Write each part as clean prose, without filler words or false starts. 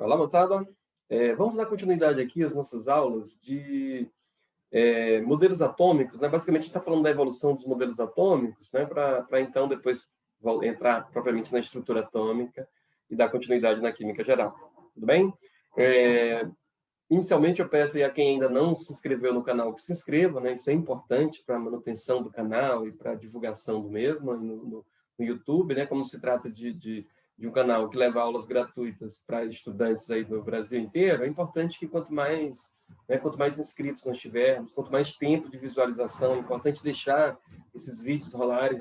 Olá, moçada. Vamos dar continuidade aqui às nossas aulas de modelos atômicos, né? Basicamente, a gente está falando da evolução dos modelos atômicos, né? Para então depois entrar propriamente na estrutura atômica e dar continuidade na química geral. Tudo bem? Inicialmente, eu peço aí a quem ainda não se inscreveu no canal que se inscreva, né? Isso é importante para a manutenção do canal e para a divulgação do mesmo no YouTube, né? Como se trata de um canal que leva aulas gratuitas para estudantes aí do Brasil inteiro, é importante que quanto mais inscritos nós tivermos, quanto mais tempo de visualização, é importante deixar esses vídeos rolarem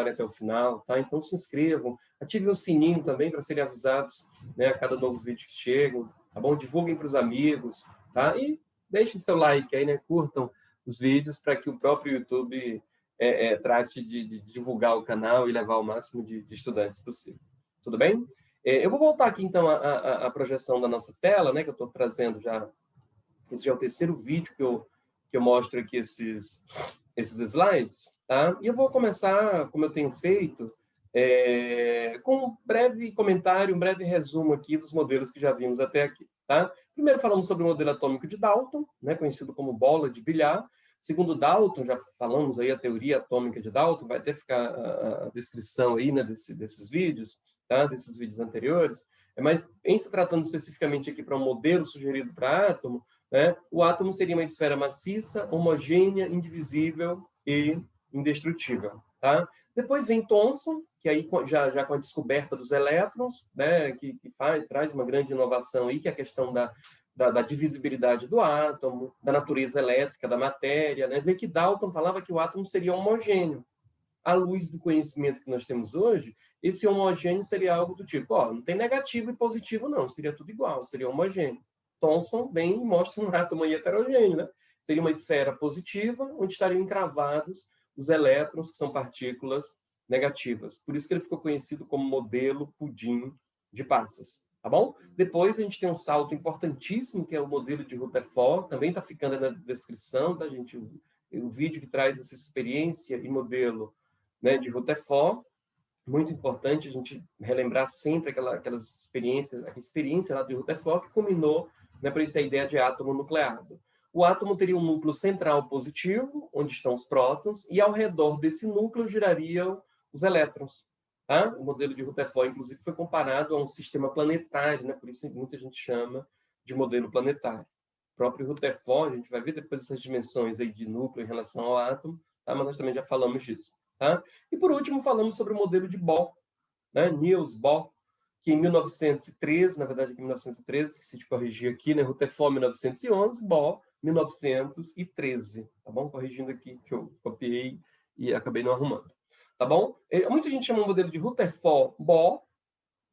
até o final, tá? Então se inscrevam, ativem o sininho também para serem avisados, né, a cada novo vídeo que chega, tá bom? Divulguem para os amigos, tá? E deixem seu like aí, né? Curtam os vídeos para que o próprio YouTube trate de divulgar o canal e levar o máximo de estudantes possível. Tudo bem? Eu vou voltar aqui, então, à projeção da nossa tela, né? Que eu estou trazendo já. Esse já é o terceiro vídeo que eu mostro aqui esses slides, tá? E eu vou começar, como eu tenho feito, com um breve comentário, um breve resumo aqui dos modelos que já vimos até aqui, tá? Primeiro falamos sobre o modelo atômico de Dalton, né, conhecido como bola de bilhar. Segundo Dalton, já falamos aí a teoria atômica de Dalton, vai até ficar a descrição aí, né, desses vídeos, tá? Desses vídeos anteriores. Mas, em se tratando especificamente aqui para um modelo sugerido para átomo, né, o átomo seria uma esfera maciça, homogênea, indivisível e indestrutível, tá? Depois vem Thomson, que aí já com a descoberta dos elétrons, né, que traz uma grande inovação aí, que é a questão da divisibilidade do átomo, da natureza elétrica da matéria, né? Vê que Dalton falava que o átomo seria homogêneo. À luz do conhecimento que nós temos hoje, esse homogêneo seria algo do tipo, ó, não tem negativo e positivo não, seria tudo igual, seria homogêneo. Thomson vem e mostra um átomo heterogêneo, né? Seria uma esfera positiva, onde estariam encravados os elétrons, que são partículas negativas. Por isso que ele ficou conhecido como modelo pudim de passas, tá bom? Depois a gente tem um salto importantíssimo, que é o modelo de Rutherford, também está ficando na descrição, tá, gente? O vídeo que traz essa experiência e modelo, né, de Rutherford. Muito importante a gente relembrar sempre aquela experiência lá de Rutherford que culminou, né, para isso a ideia de átomo nucleado. O átomo teria um núcleo central positivo, onde estão os prótons, e ao redor desse núcleo girariam os elétrons. Tá? O modelo de Rutherford, inclusive, foi comparado a um sistema planetário, né? Por isso muita gente chama de modelo planetário. O próprio Rutherford, a gente vai ver depois essas dimensões aí de núcleo em relação ao átomo, tá? Mas nós também já falamos disso. Tá? E, por último, falamos sobre o modelo de Bohr, né? Niels Bohr, que em 1913, na verdade, em 1913, que se te corrigir aqui, né? Rutherford, 1911, Bohr, 1913. Tá bom? Corrigindo aqui, que eu copiei e acabei não arrumando. Tá bom? Muita gente chama o modelo de Rutherford-Bohr,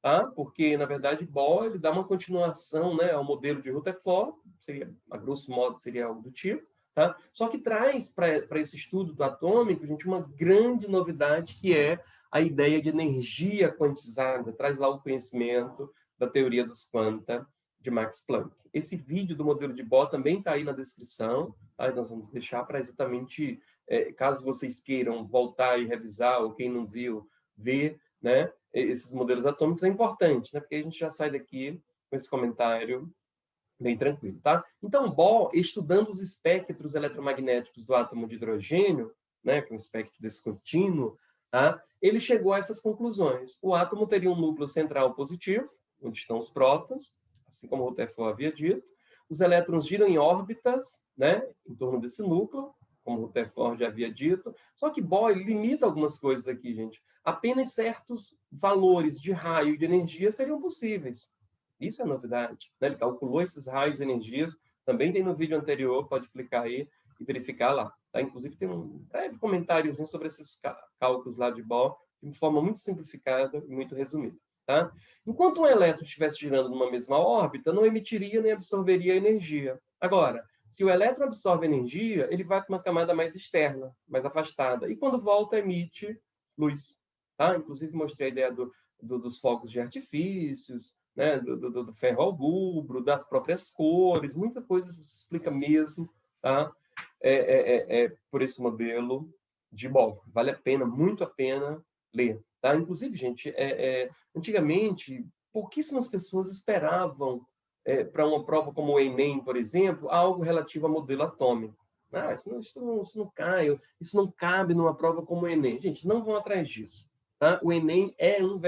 tá? Porque, na verdade, Bohr ele dá uma continuação, né, ao modelo de Rutherford, seria, a grosso modo, seria algo do tipo. Tá? Só que traz para esse estudo do atômico, gente, uma grande novidade, que é a ideia de energia quantizada, traz lá o conhecimento da teoria dos quanta de Max Planck. Esse vídeo do modelo de Bohr também está aí na descrição, tá? Nós vamos deixar para exatamente, caso vocês queiram voltar e revisar, ou quem não viu, ver, né, esses modelos atômicos, é importante, né, porque a gente já sai daqui com esse comentário bem tranquilo, tá? Então, Bohr, estudando os espectros eletromagnéticos do átomo de hidrogênio, né, que é um espectro descontínuo, tá? Ele chegou a essas conclusões. O átomo teria um núcleo central positivo, onde estão os prótons, assim como o Rutherford havia dito. Os elétrons giram em órbitas, né, em torno desse núcleo, como o Rutherford já havia dito. Só que Bohr limita algumas coisas aqui, gente. Apenas certos valores de raio de energia seriam possíveis. Isso é novidade, né? Ele calculou esses raios de energias, também tem no vídeo anterior, pode clicar aí e verificar lá. Tá? Inclusive tem um breve comentáriozinho sobre esses cálculos lá de Bohr, de forma muito simplificada e muito resumida. Tá? Enquanto um elétron estivesse girando numa mesma órbita, não emitiria nem absorveria energia. Agora, se o elétron absorve energia, ele vai para uma camada mais externa, mais afastada, e quando volta, emite luz. Tá? Inclusive, mostrei a ideia dos fogos de artifícios, né, do ferro ao bulbo, das próprias cores, muita coisa se explica mesmo, tá? Por esse modelo de Bohr. Vale a pena, muito a pena ler. Tá? Inclusive, gente, antigamente, pouquíssimas pessoas esperavam, para uma prova como o Enem, por exemplo, algo relativo a modelo atômico. Isso não cai, isso não cabe numa prova como o Enem. Gente, não vão atrás disso. Tá? O Enem é um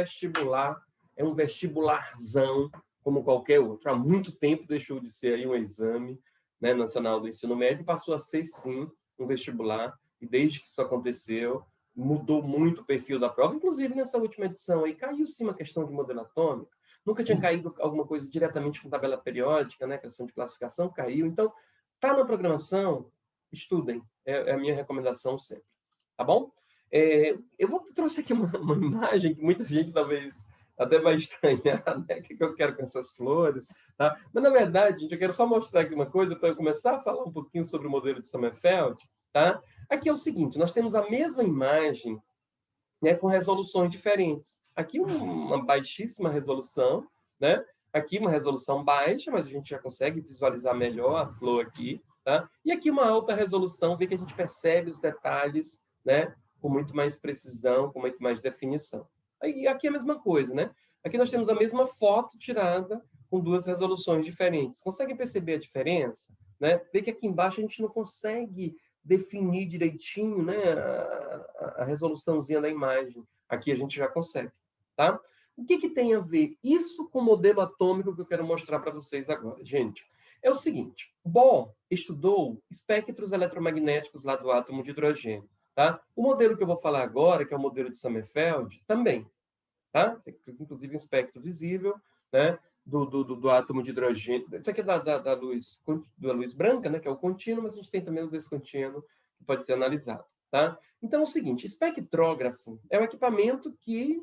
vestibularzão, como qualquer outro. Há muito tempo deixou de ser aí um exame, né, nacional do ensino médio e passou a ser, sim, um vestibular. E desde que isso aconteceu, mudou muito o perfil da prova. Inclusive, nessa última edição, aí caiu, sim, uma questão de modelo atômico. Nunca tinha caído alguma coisa diretamente com tabela periódica, né, questão de classificação, caiu. Então, tá na programação, estudem. É a minha recomendação sempre. Tá bom? Trouxe aqui uma imagem que muita gente talvez até vai estranhar, né? O que eu quero com essas flores, tá? Mas, na verdade, gente, eu quero só mostrar aqui uma coisa para eu começar a falar um pouquinho sobre o modelo de Sommerfeld, tá? Aqui é o seguinte, nós temos a mesma imagem, né, com resoluções diferentes. Aqui uma baixíssima resolução, né? Aqui uma resolução baixa, mas a gente já consegue visualizar melhor a flor aqui, tá? E aqui uma alta resolução, vê que a gente percebe os detalhes, né, com muito mais precisão, com muito mais definição. E aqui é a mesma coisa, né? Aqui nós temos a mesma foto tirada com duas resoluções diferentes. Conseguem perceber a diferença? Né? Vê que aqui embaixo a gente não consegue definir direitinho, né, a resoluçãozinha da imagem. Aqui a gente já consegue, tá? O que tem a ver isso com o modelo atômico que eu quero mostrar para vocês agora, gente? É o seguinte, Bohr estudou espectros eletromagnéticos lá do átomo de hidrogênio, tá? O modelo que eu vou falar agora, que é o modelo de Sommerfeld, também, tá? Inclusive um espectro visível, né, do átomo de hidrogênio. Isso aqui é da luz branca, né, que é o contínuo, mas a gente tem também o descontínuo, que pode ser analisado. Tá? Então, é o seguinte, espectrógrafo é um equipamento que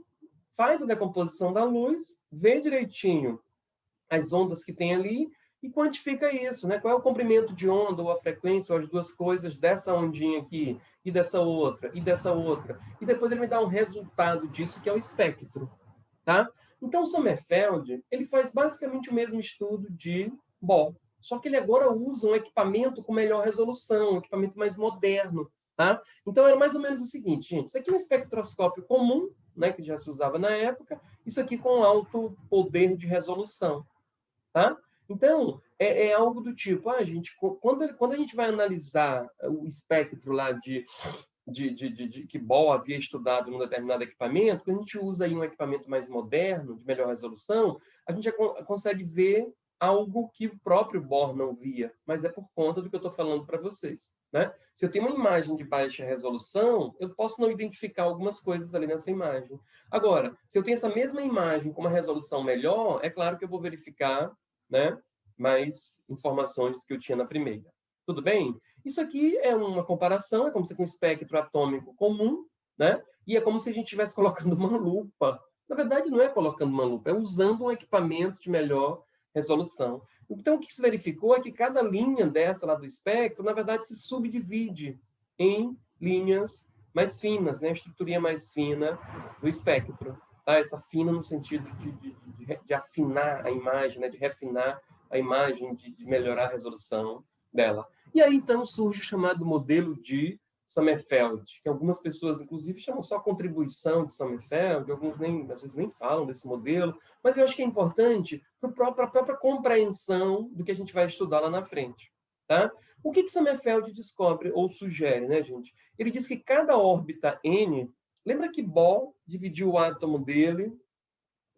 faz a decomposição da luz, vê direitinho as ondas que tem ali e quantifica isso, né? Qual é o comprimento de onda, ou a frequência, ou as duas coisas dessa ondinha aqui, e dessa outra, e dessa outra. E depois ele me dá um resultado disso, que é o espectro. Tá? Então, o Sommerfeld, ele faz basicamente o mesmo estudo de Bohr, só que ele agora usa um equipamento com melhor resolução, um equipamento mais moderno. Tá? Então, era mais ou menos o seguinte, gente, isso aqui é um espectroscópio comum, né, que já se usava na época, isso aqui com alto poder de resolução. Tá? Então, é algo do tipo, gente, quando a gente vai analisar o espectro lá que Bohr havia estudado num determinado equipamento, quando a gente usa aí um equipamento mais moderno, de melhor resolução, a gente já consegue ver algo que o próprio Bohr não via, mas é por conta do que eu estou falando para vocês. Né? Se eu tenho uma imagem de baixa resolução, eu posso não identificar algumas coisas ali nessa imagem. Agora, se eu tenho essa mesma imagem com uma resolução melhor, é claro que eu vou verificar, né, mais informações do que eu tinha na primeira. Tudo bem? Isso aqui é uma comparação, é como se fosse um espectro atômico comum, né? E é como se a gente estivesse colocando uma lupa. Na verdade, não é colocando uma lupa, é usando um equipamento de melhor resolução. Então, o que se verificou é que cada linha dessa lá do espectro, na verdade, se subdivide em linhas mais finas, né? A estruturinha mais fina do espectro. Tá? Essa fina no sentido de afinar a imagem, né? De refinar a imagem, de melhorar a resolução dela. E aí, então, surge o chamado modelo de Sommerfeld, que algumas pessoas, inclusive, chamam só contribuição de Sommerfeld, alguns às vezes nem falam desse modelo, mas eu acho que é importante para a própria compreensão do que a gente vai estudar lá na frente. Tá? O que Sommerfeld descobre ou sugere, né, gente? Ele diz que cada órbita N, lembra que Bohr dividiu o átomo dele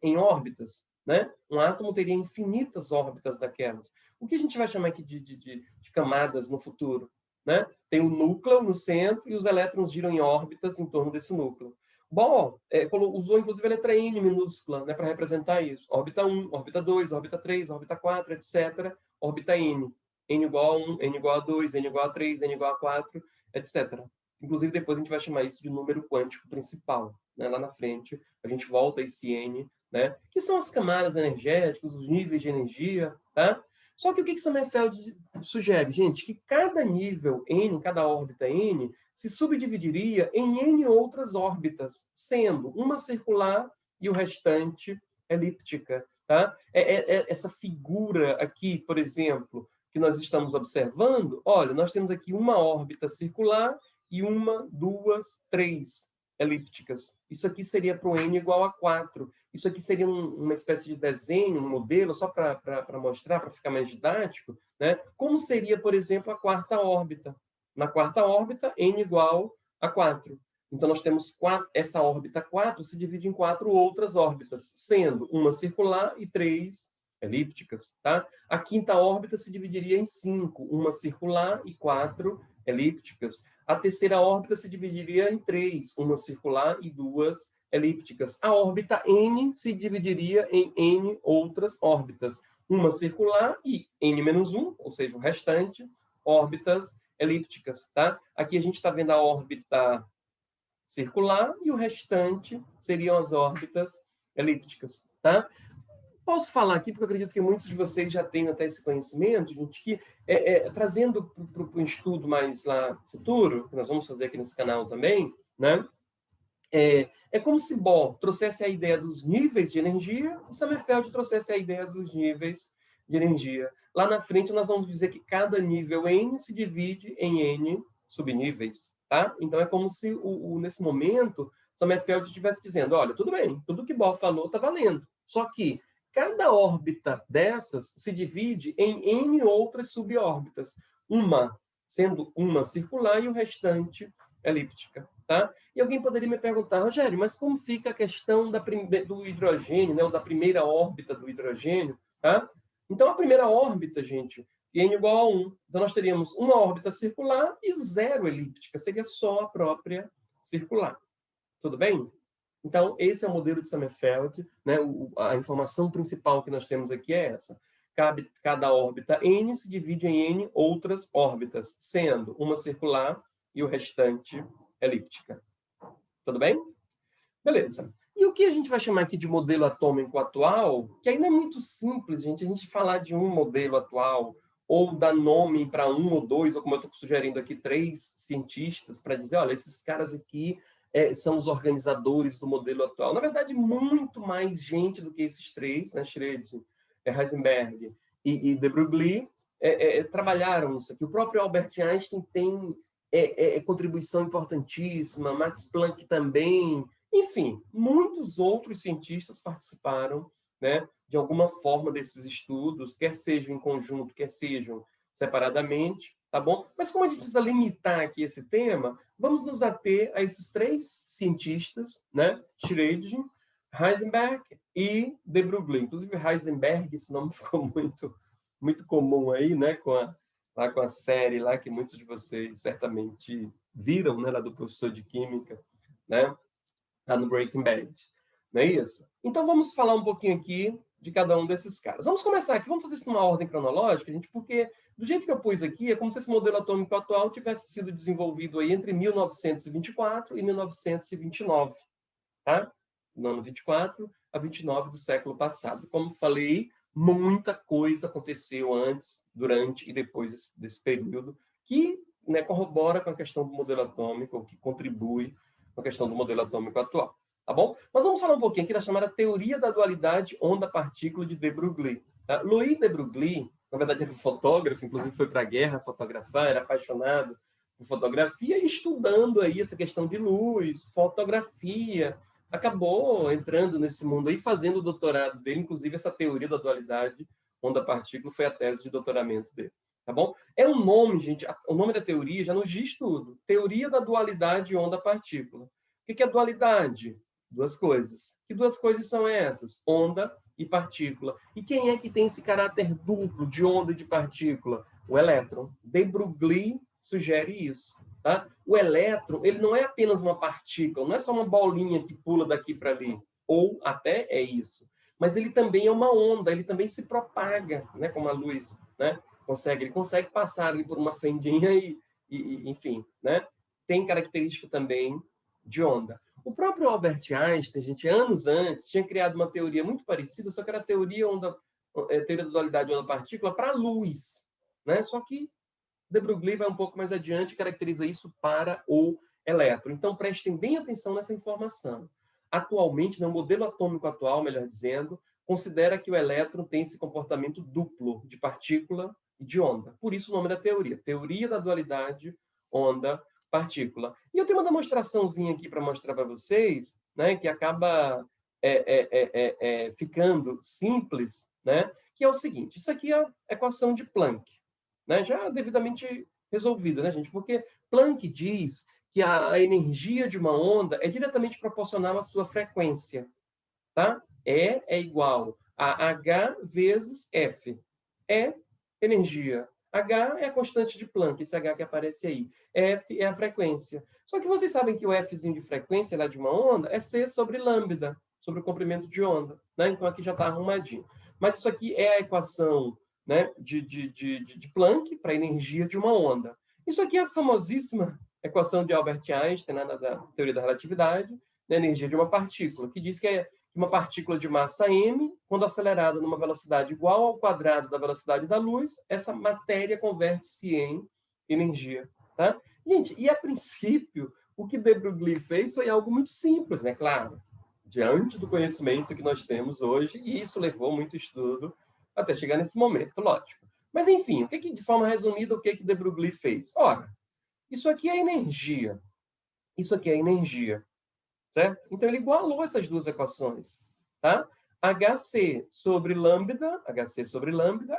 em órbitas, né? Um átomo teria infinitas órbitas daquelas. O que a gente vai chamar aqui de camadas no futuro? Né? Tem o núcleo no centro e os elétrons giram em órbitas em torno desse núcleo. Bohr usou, inclusive, a letra N minúscula, né, para representar isso. Órbita 1, órbita 2, órbita 3, órbita 4, etc. Órbita N. N igual a 1, N igual a 2, N igual a 3, N igual a 4, etc. Inclusive, depois a gente vai chamar isso de número quântico principal. Né? Lá na frente, a gente volta a esse N, né? Que são as camadas energéticas, os níveis de energia. Tá? Só que o que Sommerfeld sugere, gente? Que cada nível N, cada órbita N, se subdividiria em N outras órbitas, sendo uma circular e o restante elíptica. Tá? Essa figura aqui, por exemplo, que nós estamos observando, olha, nós temos aqui uma órbita circular e uma, duas, três elípticas. Isso aqui seria para o N igual a 4. Isso aqui seria uma espécie de desenho, um modelo, só para mostrar, para ficar mais didático, né? Como seria, por exemplo, a quarta órbita. Na quarta órbita, n igual a 4. Então, nós temos essa órbita 4 se divide em 4 outras órbitas, sendo uma circular e 3 elípticas. Tá? A quinta órbita se dividiria em 5, uma circular e 4 elípticas. A terceira órbita se dividiria em 3, uma circular e 2 elípticas. A órbita N se dividiria em N outras órbitas, uma circular e N-1, ou seja, o restante, órbitas elípticas. Tá? Aqui a gente está vendo a órbita circular e o restante seriam as órbitas elípticas. Tá? Posso falar aqui, porque eu acredito que muitos de vocês já têm até esse conhecimento, gente, que trazendo para o estudo mais lá futuro, que nós vamos fazer aqui nesse canal também, né? É como se Bohr trouxesse a ideia dos níveis de energia e Sommerfeld trouxesse a ideia dos níveis de energia. Lá na frente, nós vamos dizer que cada nível N se divide em N subníveis. Tá? Então, é como se, nesse momento, Sommerfeld estivesse dizendo, olha, tudo bem, tudo que Bohr falou está valendo. Só que cada órbita dessas se divide em N outras subórbitas. Uma sendo uma circular e o restante elíptica. Tá? E alguém poderia me perguntar, Rogério, mas como fica a questão do hidrogênio, né, ou da primeira órbita do hidrogênio? Tá? Então, a primeira órbita, gente, n igual a 1. Então, nós teríamos uma órbita circular e 0 elíptica. Seria só a própria circular. Tudo bem? Então, esse é o modelo de Sommerfeld. Né? A informação principal que nós temos aqui é essa. Cada órbita N se divide em N outras órbitas, sendo uma circular e o restante elíptica. Tudo bem? Beleza. E o que a gente vai chamar aqui de modelo atômico atual, que aí não é muito simples, gente, a gente falar de um modelo atual, ou dar nome para um ou dois, ou como eu estou sugerindo aqui, 3 cientistas, para dizer, olha, esses caras aqui são os organizadores do modelo atual. Na verdade, muito mais gente do que esses 3, né, Schrödinger, Heisenberg e de Broglie, trabalharam isso aqui. O próprio Albert Einstein tem contribuição importantíssima, Max Planck também, enfim, muitos outros cientistas participaram, né, de alguma forma desses estudos, quer sejam em conjunto, quer sejam separadamente, tá bom? Mas como a gente precisa limitar aqui esse tema, vamos nos ater a esses 3 cientistas, né, Schrödinger, Heisenberg e de Broglie. Inclusive, Heisenberg, esse nome ficou muito comum aí, né, lá com a série lá que muitos de vocês certamente viram, né, lá do professor de química, né, lá no Breaking Bad. Não é isso? Então vamos falar um pouquinho aqui de cada um desses caras. Vamos começar aqui, vamos fazer isso numa ordem cronológica, gente, porque do jeito que eu pus aqui, é como se esse modelo atômico atual tivesse sido desenvolvido aí entre 1924 e 1929, tá? No ano 24 a 29 do século passado. Como falei, muita coisa aconteceu antes, durante e depois desse período que, né, corrobora com a questão do modelo atômico, ou que contribui com a questão do modelo atômico atual. Tá bom? Mas vamos falar um pouquinho aqui da chamada teoria da dualidade onda-partícula de de Broglie. Tá? Louis de Broglie, na verdade, era um fotógrafo, inclusive foi para a guerra fotografar, era apaixonado por fotografia e estudando aí essa questão de luz, fotografia, acabou entrando nesse mundo aí, fazendo o doutorado dele, inclusive essa teoria da dualidade onda-partícula foi a tese de doutoramento dele. Tá bom? É um nome, gente, o nome da teoria já nos diz tudo. Teoria da dualidade onda-partícula. O que é dualidade? 2 coisas. Que 2 coisas são essas? Onda e partícula. E quem é que tem esse caráter duplo de onda e de partícula? O elétron. De Broglie sugere isso. Tá? O elétron, ele não é apenas uma partícula, não é só uma bolinha que pula daqui para ali, ou até é isso, mas ele também é uma onda, ele também se propaga, né, como a luz, né, ele consegue passar ali por uma fendinha e enfim, né, tem característica também de onda. O próprio Albert Einstein, gente, anos antes, tinha criado uma teoria muito parecida, só que era a teoria da dualidade onda-partícula para a luz, né, só que de Broglie vai um pouco mais adiante e caracteriza isso para o elétron. Então, prestem bem atenção nessa informação. Atualmente, no modelo atômico atual, melhor dizendo, considera que o elétron tem esse comportamento duplo de partícula e de onda. Por isso o nome da teoria. Teoria da dualidade onda-partícula. E eu tenho uma demonstraçãozinha aqui para mostrar para vocês, né, que acaba ficando simples, né? Que é o seguinte, isso aqui é a equação de Planck, né? Já devidamente resolvida, né, gente? Porque Planck diz que a energia de uma onda é diretamente proporcional à sua frequência, tá? E é igual a H vezes F. É energia. H é a constante de Planck, esse H que aparece aí. F é a frequência. Só que vocês sabem que o Fzinho de frequência lá de uma onda é C sobre lambda, sobre o comprimento de onda, né? Então aqui já está arrumadinho. Mas isso aqui é a equação, né, de Planck para a energia de uma onda. Isso aqui é a famosíssima equação de Albert Einstein, né, da teoria da relatividade, da energia de uma partícula, que diz que uma partícula de massa m, quando acelerada numa velocidade igual ao quadrado da velocidade da luz, essa matéria converte-se em energia. Tá? Gente, e a princípio, o que de Broglie fez foi algo muito simples, né? Claro, diante do conhecimento que nós temos hoje, e isso levou muito estudo até chegar nesse momento, lógico. Mas, enfim, o que de forma resumida, o que de Broglie fez? Ora, isso aqui é energia. Isso aqui é energia. Certo? Então, ele igualou essas duas equações. Tá? HC sobre lambda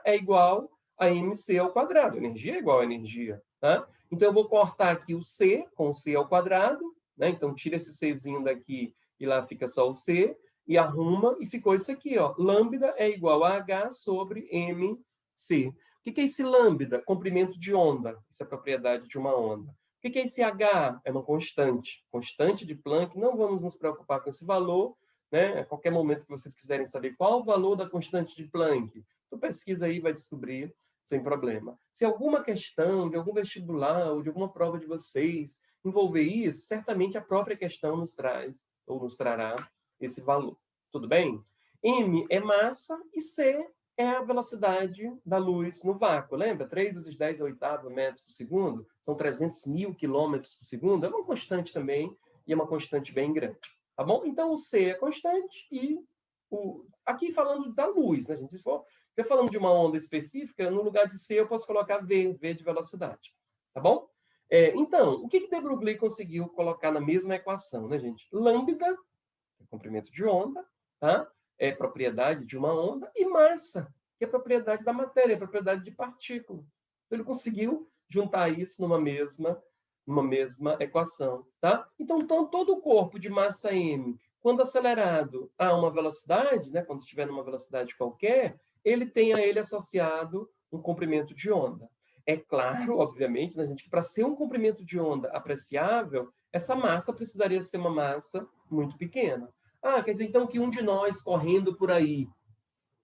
é igual a mc ao quadrado. Energia é igual a energia. Tá? Então, eu vou cortar aqui o C com o C ao quadrado. Né? Então, tira esse Czinho daqui e lá fica só o C. E arruma e ficou isso aqui. Ó. Lambda é igual a H sobre mc. O que é esse lambda? Comprimento de onda. Isso é a propriedade de uma onda. O que é esse H? É uma constante. Constante de Planck. Não vamos nos preocupar com esse valor. Né? A qualquer momento que vocês quiserem saber qual o valor da constante de Planck, tu pesquisa aí e vai descobrir sem problema. Se alguma questão de algum vestibular ou de alguma prova de vocês envolver isso, certamente a própria questão nos traz ou nos trará esse valor. Tudo bem? M é massa e C é a velocidade da luz no vácuo. Lembra? 3 vezes 10 a oitava metros por segundo. São 300 mil quilômetros por segundo. É uma constante também, e é uma constante bem grande. Tá bom? Então, o C é constante e aqui falando da luz, né, gente? Se for falando de uma onda específica, no lugar de C eu posso colocar V de velocidade. Tá bom? Então, o que de Broglie conseguiu colocar na mesma equação, né, gente? Lambda, que é comprimento de onda, tá? É propriedade de uma onda, e massa, que é propriedade da matéria, é propriedade de partícula. Então, ele conseguiu juntar isso numa mesma equação. Tá? Então, todo o corpo de massa m, quando acelerado a uma velocidade, né, quando estiver numa velocidade qualquer, ele tem a ele associado um comprimento de onda. É claro, obviamente, né, gente, que para ser um comprimento de onda apreciável, essa massa precisaria ser uma massa muito pequena. Ah, quer dizer, então, que um de nós correndo por aí,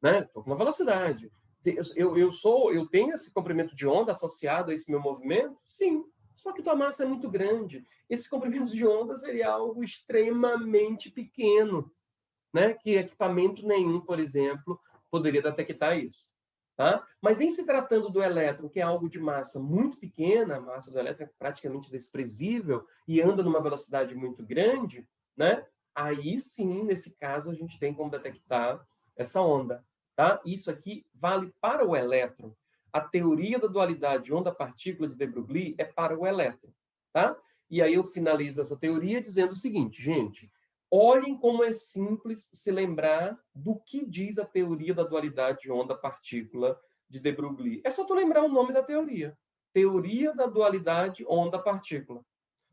né? Estou com uma velocidade. Eu tenho esse comprimento de onda associado a esse meu movimento? Sim. Só que tua massa é muito grande. Esse comprimento de onda seria algo extremamente pequeno, né? Que equipamento nenhum, por exemplo, poderia detectar isso. Tá? Mas em se tratando do elétron, que é algo de massa muito pequena, a massa do elétron é praticamente desprezível e anda numa velocidade muito grande, né? Aí sim, nesse caso, a gente tem como detectar essa onda. Tá? Isso aqui vale para o elétron. A teoria da dualidade onda-partícula de de Broglie é para o elétron. Tá? E aí eu finalizo essa teoria dizendo o seguinte, gente, olhem como é simples se lembrar do que diz a teoria da dualidade onda-partícula de de Broglie. É só tu lembrar o nome da teoria. Teoria da dualidade onda-partícula.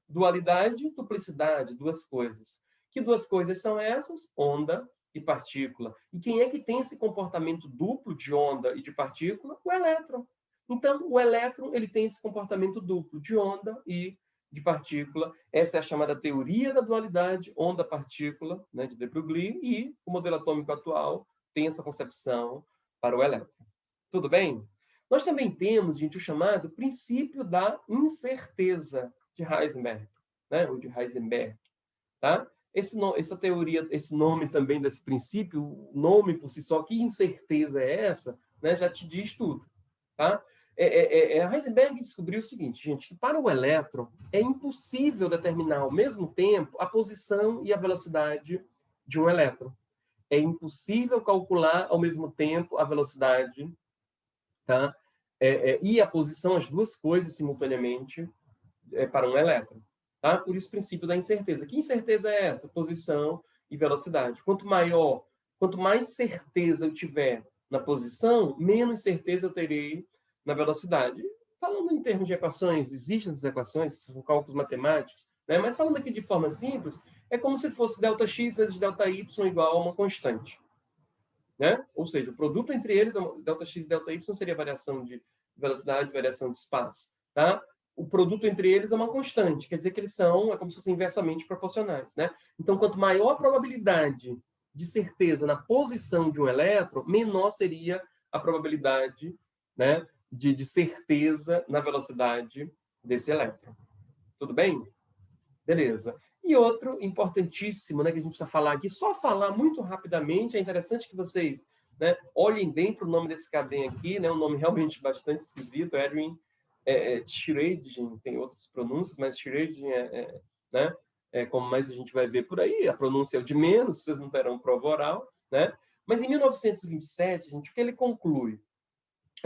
Dualidade, duplicidade, duas coisas. Que duas coisas são essas? Onda e partícula. E quem é que tem esse comportamento duplo de onda e de partícula? O elétron. Então, o elétron ele tem esse comportamento duplo de onda e de partícula. Essa é a chamada teoria da dualidade onda-partícula, né, de de Broglie, e o modelo atômico atual tem essa concepção para o elétron. Tudo bem? Nós também temos, gente, o chamado princípio da incerteza de Heisenberg, né, ou de Heisenberg, tá? Essa teoria, esse nome também desse princípio, o nome por si só, que incerteza é essa, né, já te diz tudo, tá? Heisenberg descobriu o seguinte, gente, que para o elétron é impossível determinar ao mesmo tempo a posição e a velocidade de um elétron. É impossível calcular ao mesmo tempo a velocidade, tá? E a posição, as duas coisas simultaneamente, para um elétron. Tá? Por isso, o princípio da incerteza. Que incerteza é essa? Posição e velocidade. Quanto mais certeza eu tiver na posição, menos certeza eu terei na velocidade. Falando em termos de equações, existem essas equações, são cálculos matemáticos, né? Mas falando aqui de forma simples, é como se fosse ΔX vezes ΔY igual a uma constante. Né? Ou seja, o produto entre eles, ΔX e ΔY, seria variação de velocidade, variação de espaço. Tá? O produto entre eles é uma constante, quer dizer que eles são, é como se fossem inversamente proporcionais. Né? Então, quanto maior a probabilidade de certeza na posição de um elétron, menor seria a probabilidade, né, de certeza na velocidade desse elétron. Tudo bem? Beleza. E outro importantíssimo, né, que a gente precisa falar aqui, só falar muito rapidamente, é interessante que vocês, né, olhem bem para o nome desse cabrinho aqui, né, um nome realmente bastante esquisito, Edwin Schredgen, tem outras pronúncias, mas Schredgen né, como mais a gente vai ver por aí, a pronúncia é o de menos, vocês não terão prova oral, né? Mas em 1927, gente, o que ele conclui?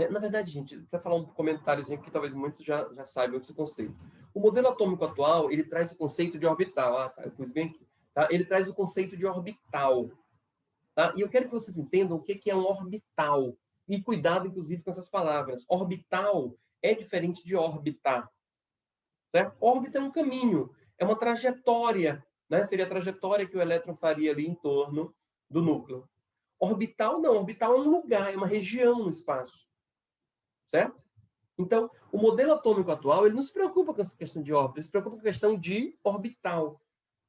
Na verdade, gente, vou falar um comentáriozinho que talvez muitos já saibam esse conceito. O modelo atômico atual, ele traz o conceito de orbital. Ah, tá, eu pus bem aqui. Tá? Ele traz o conceito de orbital. Tá? E eu quero que vocês entendam o que é um orbital. E cuidado, inclusive, com essas palavras. Orbital é diferente de orbitar. Certo? Órbita é um caminho, é uma trajetória. Né? Seria a trajetória que o elétron faria ali em torno do núcleo. Orbital não. Orbital é um lugar, é uma região no espaço. Certo? Então, o modelo atômico atual, ele não se preocupa com essa questão de órbita, ele se preocupa com a questão de orbital.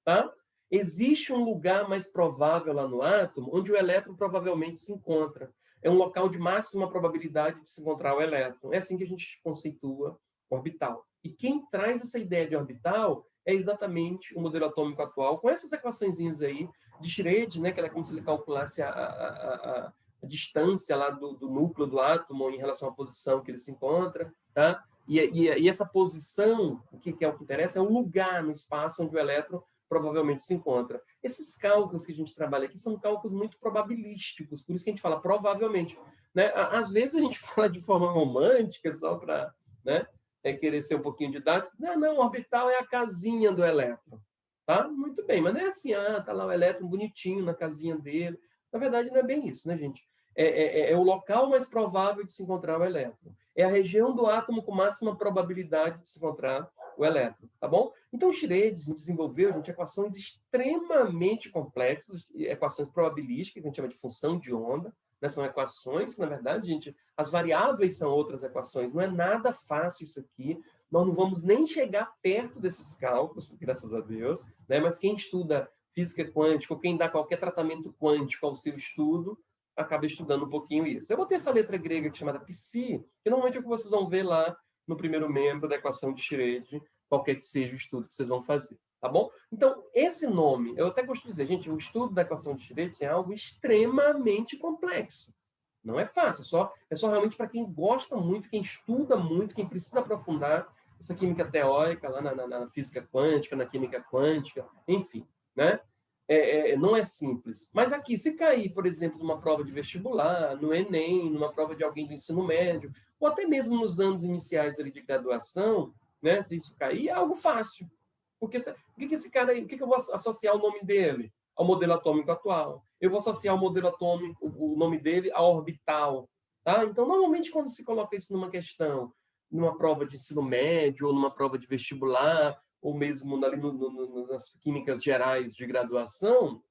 Tá? Existe um lugar mais provável lá no átomo onde o elétron provavelmente se encontra. É um local de máxima probabilidade de se encontrar o elétron. É assim que a gente conceitua orbital. E quem traz essa ideia de orbital é exatamente o modelo atômico atual, com essas equaçõezinhas aí de Schrödinger, né, que era como se ele calculasse a distância lá do núcleo do átomo em relação à posição que ele se encontra, tá? E essa posição, o que é o que interessa, é o lugar no espaço onde o elétron provavelmente se encontra. Esses cálculos que a gente trabalha aqui são cálculos muito probabilísticos, por isso que a gente fala provavelmente. Né? Às vezes a gente fala de forma romântica, só para, né, querer ser um pouquinho didático. Não, orbital é a casinha do elétron. Tá? Muito bem, mas não é assim, tá lá o elétron bonitinho na casinha dele. Na verdade, não é bem isso, né, gente? É o local mais provável de se encontrar o elétron. É a região do átomo com máxima probabilidade de se encontrar o elétron, tá bom? Então, o Schrödinger desenvolveu, gente, equações extremamente complexas, equações probabilísticas, que a gente chama de função de onda, né? São equações que, na verdade, gente, as variáveis são outras equações. Não é nada fácil isso aqui. Nós não vamos nem chegar perto desses cálculos, graças a Deus, né? Mas quem estuda física quântica ou quem dá qualquer tratamento quântico ao seu estudo, acaba estudando um pouquinho isso. Eu vou ter essa letra grega chamada psi, que normalmente é o que vocês vão ver lá no primeiro membro da equação de Schrödinger, qualquer que seja o estudo que vocês vão fazer, tá bom? Então, esse nome, eu até gosto de dizer, gente, o estudo da equação de Schrödinger é algo extremamente complexo. Não é fácil, é só realmente para quem gosta muito, quem estuda muito, quem precisa aprofundar essa química teórica lá na física quântica, na química quântica, enfim, né? Não é simples. Mas aqui, se cair, por exemplo, numa prova de vestibular, no Enem, numa prova de alguém do ensino médio, ou até mesmo nos anos iniciais ali de graduação, né, se isso cair, é algo fácil. Porque o que esse cara aí, o que eu vou associar o nome dele ao modelo atômico atual? Eu vou associar o modelo atômico, o nome dele, a orbital. Tá? Então, normalmente, quando se coloca isso numa questão, numa prova de ensino médio, ou numa prova de vestibular, ou mesmo ali nas químicas gerais de graduação,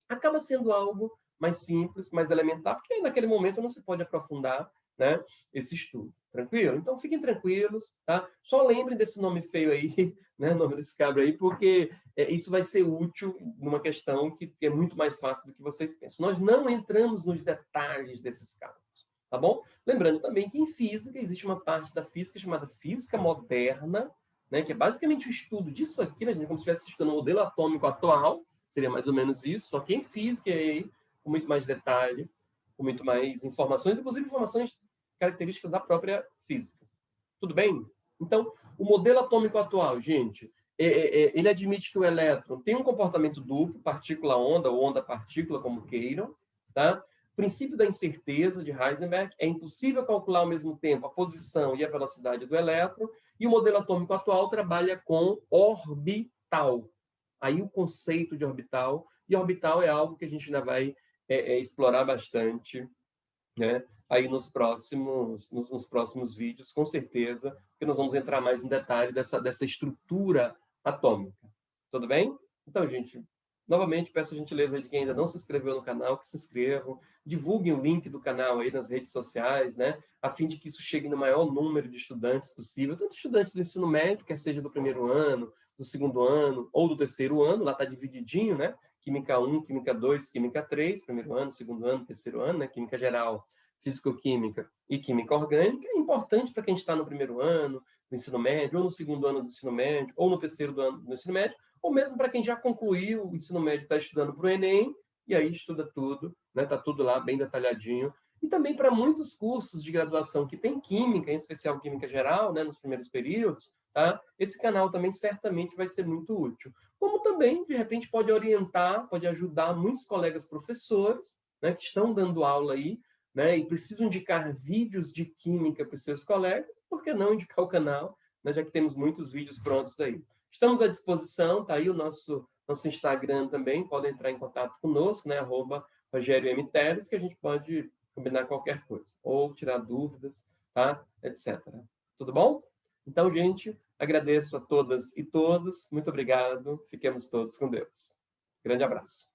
acaba sendo algo mais simples, mais elementar, porque naquele momento não se pode aprofundar, né, esse estudo. Tranquilo? Então, fiquem tranquilos, tá? Só lembrem desse nome feio aí, né, o nome desse cabra aí, porque isso vai ser útil numa questão que é muito mais fácil do que vocês pensam. Nós não entramos nos detalhes desses cálculos, tá bom? Lembrando também que em física existe uma parte da física chamada física moderna, né, que é basicamente o estudo disso aqui, né, como se estivesse estudando o modelo atômico atual, seria mais ou menos isso, só que em física aí, com muito mais detalhe, com muito mais informações, inclusive informações características da própria física. Tudo bem? Então, o modelo atômico atual, gente, ele admite que o elétron tem um comportamento duplo, partícula-onda ou onda-partícula, como queiram, tá? O princípio da incerteza de Heisenberg, é impossível calcular ao mesmo tempo a posição e a velocidade do elétron, e o modelo atômico atual trabalha com orbital. Aí o conceito de orbital, e orbital é algo que a gente ainda vai explorar bastante, né? Aí nos próximos vídeos, com certeza, porque nós vamos entrar mais em detalhe dessa estrutura atômica. Tudo bem? Então, gente, novamente peço a gentileza de quem ainda não se inscreveu no canal, que se inscrevam, divulguem o link do canal aí nas redes sociais, né? A fim de que isso chegue no maior número de estudantes possível, tanto estudantes do ensino médio, quer seja do primeiro ano, do segundo ano ou do terceiro ano, lá está divididinho, né? Química 1, Química 2, Química 3, primeiro ano, segundo ano, terceiro ano, né? Química geral, Físico-Química e Química Orgânica. É importante para quem está no primeiro ano do ensino médio, ou no segundo ano do ensino médio, ou no terceiro ano do ensino médio, ou mesmo para quem já concluiu o ensino médio e está estudando para o Enem, e aí estuda tudo, né? Está tudo lá bem detalhadinho. E também para muitos cursos de graduação que tem Química, em especial Química Geral, né? Nos primeiros períodos, tá? Esse canal também certamente vai ser muito útil. Como também, de repente, pode orientar, pode ajudar muitos colegas professores, né? Que estão dando aula aí, né, e precisam indicar vídeos de química para os seus colegas, por que não indicar o canal, né, já que temos muitos vídeos prontos aí. Estamos à disposição, tá aí o nosso Instagram também, podem entrar em contato conosco, né, @RogérioMTeles, que a gente pode combinar qualquer coisa, ou tirar dúvidas, tá, etc. Tudo bom? Então, gente, agradeço a todas e todos, muito obrigado, fiquemos todos com Deus. Grande abraço.